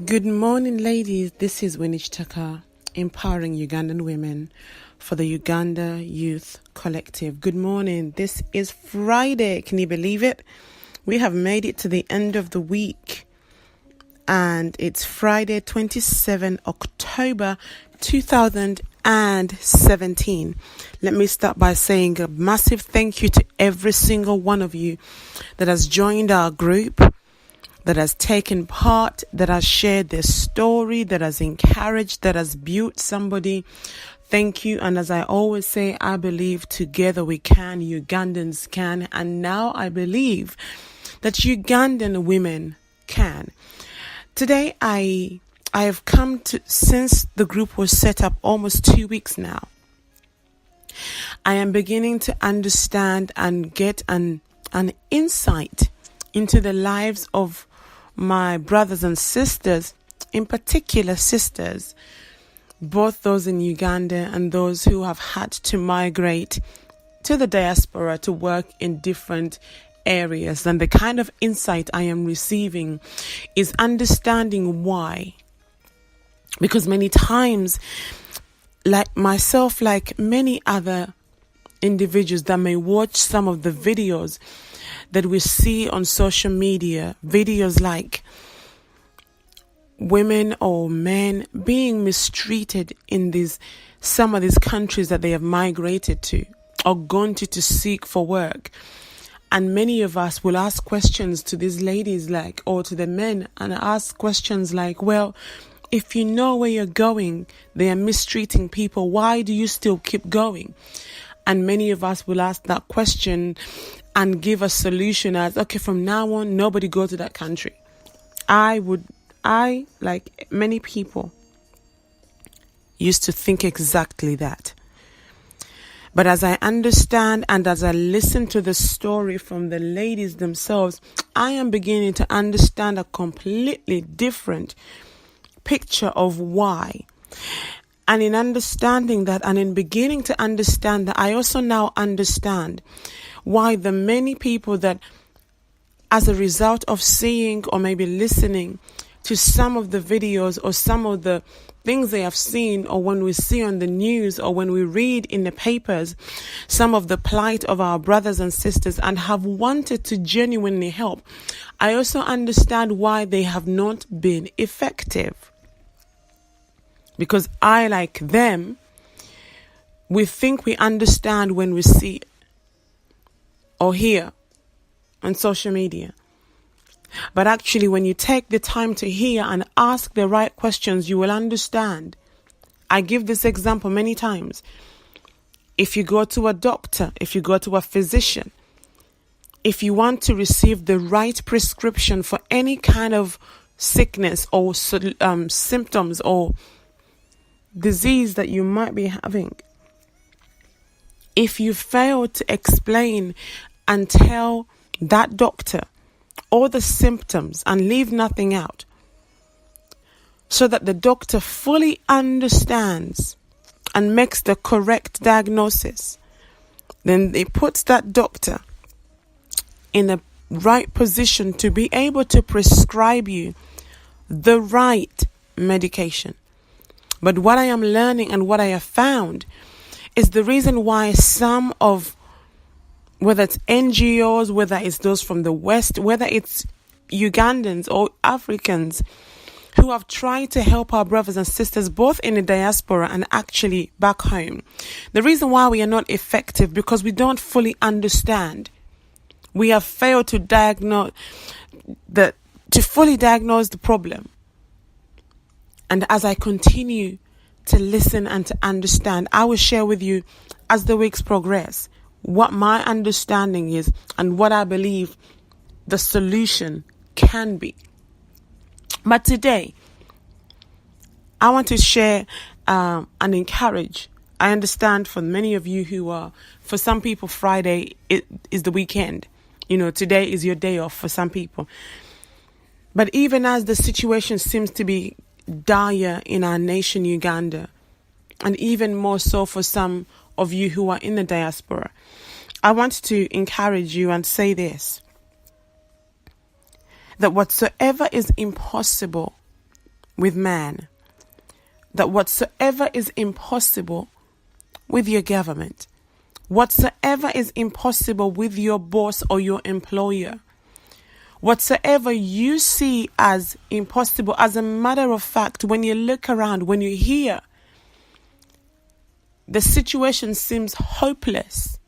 Good morning, ladies. This is Winnie Chitaka, empowering Ugandan women for the Uganda Youth Collective. Good morning. This is Friday. Can you believe it? We have made it to the end of the week, and it's Friday, 27 October 2017. Let me start by saying a massive thank you to every single one of you that has joined our group, that has taken part, that has shared their story, that has encouraged, that has built somebody. Thank you. And as I always say, I believe together we can, Ugandans can. And now I believe that Ugandan women can. Today, I have come to, since the group was set up almost 2 weeks now, I am beginning to understand and get an insight into the lives of my brothers and sisters, in particular sisters, both those in Uganda and those who have had to migrate to the diaspora to work in different areas. And the kind of insight I am receiving is understanding why. Because many times, like myself, like many other individuals that may watch some of the videos that we see on social media, videos like women or men being mistreated in some of these countries that they have migrated to or gone to seek for work. And many of us will ask questions to these ladies or to the men, and ask questions like, well, if you know where you're going, they are mistreating people, why do you still keep going? And many of us will ask that question and give a solution as, okay, from now on, nobody go to that country. I, like many people, used to think exactly that. But as I understand and as I listen to the story from the ladies themselves, I am beginning to understand a completely different picture of why. And in understanding that, and in beginning to understand that, I also now understand why the many people that, as a result of seeing or maybe listening to some of the videos or some of the things they have seen, or when we see on the news or when we read in the papers some of the plight of our brothers and sisters and have wanted to genuinely help, I also understand why they have not been effective. Because I, like them, we think we understand when we see it or hear on social media. But actually, when you take the time to hear and ask the right questions, you will understand. I give this example many times. If you go to a doctor, if you go to a physician, if you want to receive the right prescription for any kind of sickness or symptoms or disease that you might be having, if you fail to explain and tell that doctor all the symptoms and leave nothing out, so that the doctor fully understands and makes the correct diagnosis, then it puts that doctor in the right position to be able to prescribe you the right medication. But what I am learning and what I have found is the reason why some of, whether it's NGOs, whether it's those from the West, whether it's Ugandans or Africans who have tried to help our brothers and sisters both in the diaspora and actually back home, the reason why we are not effective because we don't fully understand. We have failed to fully diagnose the problem. And as I continue to listen and to understand, I will share with you as the weeks progress what my understanding is and what I believe the solution can be. But today, I want to share and encourage. I understand for many of you for some people, Friday is the weekend. Today is your day off for some people. But even as the situation seems to be dire in our nation, Uganda, and even more so for some of you who are in the diaspora, I want to encourage you and say this: that whatsoever is impossible with man, that whatsoever is impossible with your government, whatsoever is impossible with your boss or your employer, whatsoever you see as impossible, as a matter of fact, when you look around, when you hear the situation seems hopeless,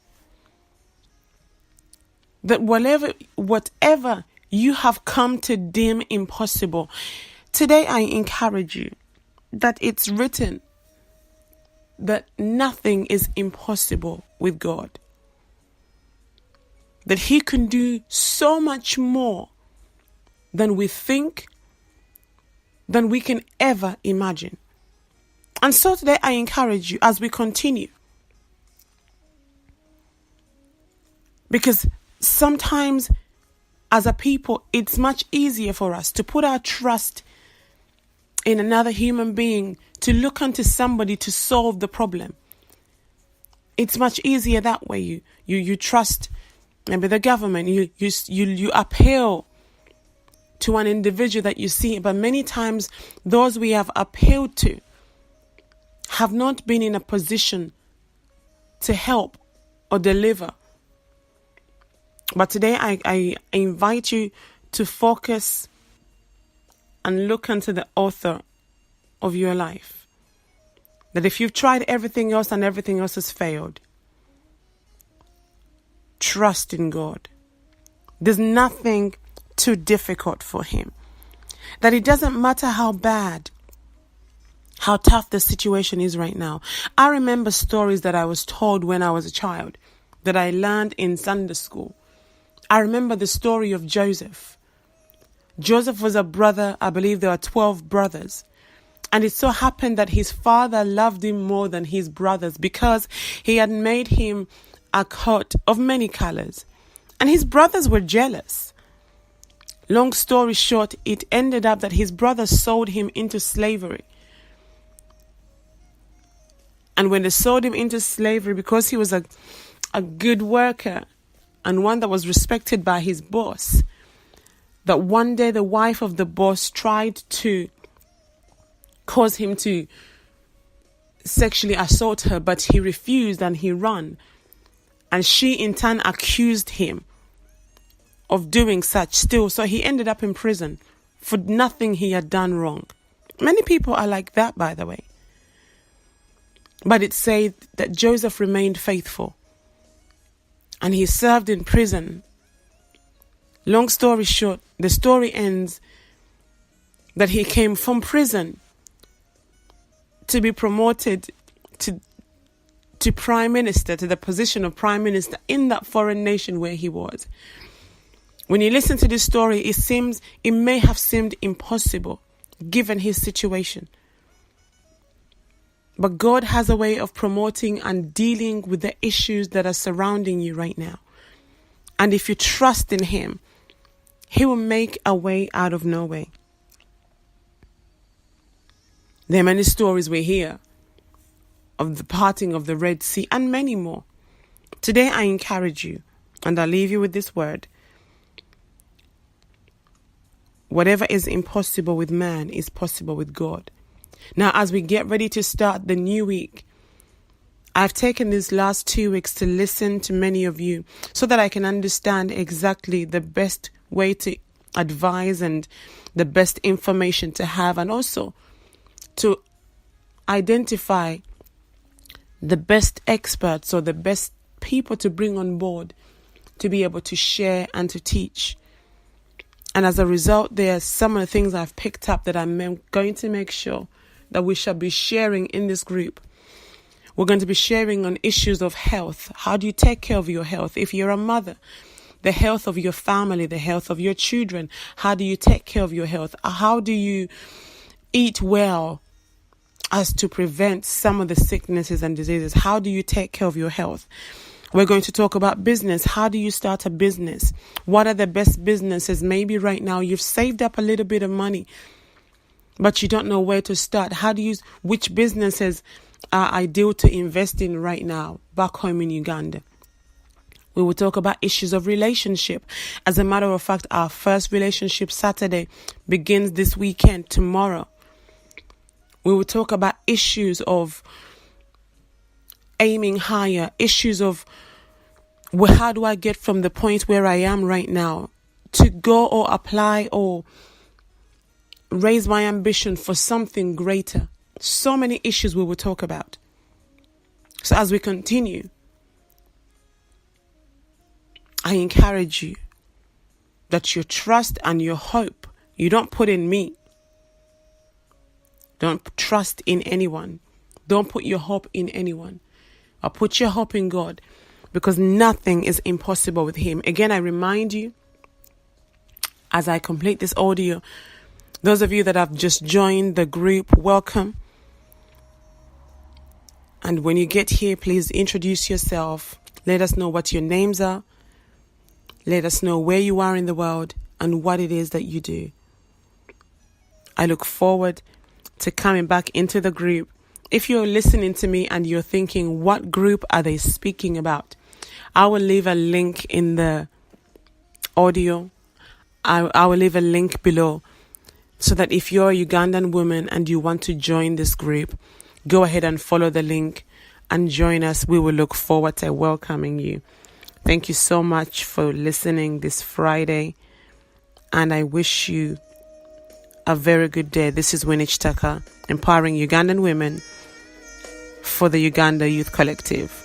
that whatever you have come to deem impossible, today I encourage you that it's written that nothing is impossible with God. That He can do so much more than we think, than we can ever imagine. And so today I encourage you as we continue, because sometimes as a people, it's much easier for us to put our trust in another human being, to look unto somebody to solve the problem. It's much easier that way. You trust maybe the government. You appeal to an individual that you see, but many times those we have appealed to have not been in a position to help or deliver. But today I invite you to focus and look unto the author of your life. That if you've tried everything else and everything else has failed, trust in God. There's nothing too difficult for Him. That it doesn't matter how bad, how tough the situation is right now. I remember stories that I was told when I was a child, that I learned in Sunday school. I remember the story of Joseph. Joseph was a brother. I believe there were 12 brothers. And it so happened that his father loved him more than his brothers because he had made him a coat of many colors. And his brothers were jealous. Long story short, it ended up that his brothers sold him into slavery. And when they sold him into slavery, because he was a good worker and one that was respected by his boss, that one day the wife of the boss tried to cause him to sexually assault her, but he refused and he ran. And she in turn accused him of doing such still. So he ended up in prison for nothing he had done wrong. Many people are like that, by the way. But it said that Joseph remained faithful and he served in prison. Long story short, the story ends that he came from prison to be promoted to prime minister, to the position of prime minister in that foreign nation where he was. When you listen to this story, it may have seemed impossible given his situation. But God has a way of promoting and dealing with the issues that are surrounding you right now. And if you trust in Him, He will make a way out of no way. There are many stories we hear of the parting of the Red Sea and many more. Today I encourage you, and I leave you with this word. Whatever is impossible with man is possible with God. Now, as we get ready to start the new week, I've taken these last 2 weeks to listen to many of you so that I can understand exactly the best way to advise and the best information to have, and also to identify the best experts or the best people to bring on board to be able to share and to teach. And as a result, there are some of the things I've picked up that I'm going to make sure that we shall be sharing in this group. We're going to be sharing on issues of health. How do you take care of your health? If you're a mother, the health of your family, the health of your children. How do you take care of your health? How do you eat well as to prevent some of the sicknesses and diseases? How do you take care of your health? We're going to talk about business. How do you start a business? What are the best businesses? Maybe right now you've saved up a little bit of money, but you don't know where to start. Which businesses are ideal to invest in right now back home in Uganda? We will talk about issues of relationship. As a matter of fact, our first relationship Saturday begins this weekend, tomorrow. We will talk about issues of aiming higher, issues of how do I get from the point where I am right now to go or apply or raise my ambition for something greater. So many issues we will talk about. So as we continue, I encourage you that your trust and your hope, you don't put in me. Don't trust in anyone. Don't put your hope in anyone. Or put your hope in God, because nothing is impossible with Him. Again, I remind you, as I complete this audio, those of you that have just joined the group, welcome. And when you get here, please introduce yourself. Let us know what your names are. Let us know where you are in the world and what it is that you do. I look forward to coming back into the group. If you're listening to me and you're thinking, what group are they speaking about? I will leave a link in the audio. I will leave a link below so that if you're a Ugandan woman and you want to join this group, go ahead and follow the link and join us. We will look forward to welcoming you. Thank you so much for listening this Friday, and I wish you a very good day. This is Winnie Chitaka, empowering Ugandan women for the Uganda Youth Collective.